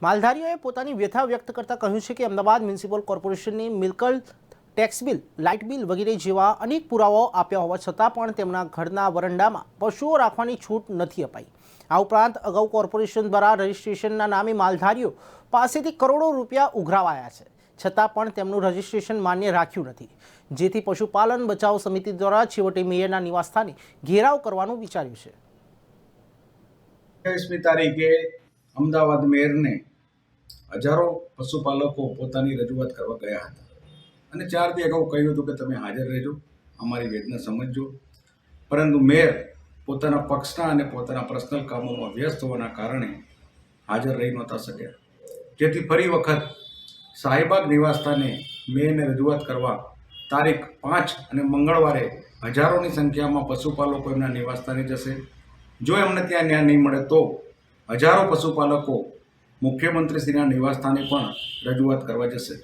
માલધારીઓએ પોતાની વ્યથા વ્યક્ત કરતા કહ્યું છે કે અમદાવાદ મ્યુનિસિપલ કોર્પોરેશનની મિલકત ટેક્સ બિલ, લાઇટ બિલ વગેરે જેવા અનેક પુરાવાઓ આપ્યા હોવા છતાં પણ તેમના ઘરના વરંડામાં પશુઓ રાખવાની છૂટ નથી અપાઈ। આ ઉપરાંત અગાઉ કોર્પોરેશન દ્વારા રજિસ્ટ્રેશનના નામે માલધારીઓ પાસેથી કરોડો રૂપિયા ઉઘરાવાયા છે, છતાં પણ તેમનું રજિસ્ટ્રેશન માન્ય રાખ્યું નથી, જેથી પશુપાલન બચાવ સમિતિ દ્વારા છેવટે મેયરના નિવાસસ્થાને ઘેરાવ કરવાનું વિચાર્યું છે। 28મી તારીખે અમદાવાદ મેયરને હજારો પશુપાલકો પોતાની રજૂઆત કરવા ગયા હતા અને 4 દી અગાઉ કહ્યું હતું કે તમે હાજર રહેજો, અમારી વેદના સમજજો, પરંતુ મેયર પોતાના પક્ષના અને પોતાના પર્સનલ કામોમાં વ્યસ્ત હોવાના કારણે હાજર રહી નહોતા શક્યા, જેથી ફરી વખત શાહીબાગ નિવાસસ્થાને મેયરને રજૂઆત કરવા તારીખ 5 અને મંગળવારે હજારોની સંખ્યામાં પશુપાલકો એમના નિવાસસ્થાને જશે। જો એમને ત્યાં ન્યાય નહીં મળે તો હજારો પશુપાલકો મુખ્યમંત્રીશ્રીના નિવાસસ્થાને પણ રજૂઆત કરવા જશે।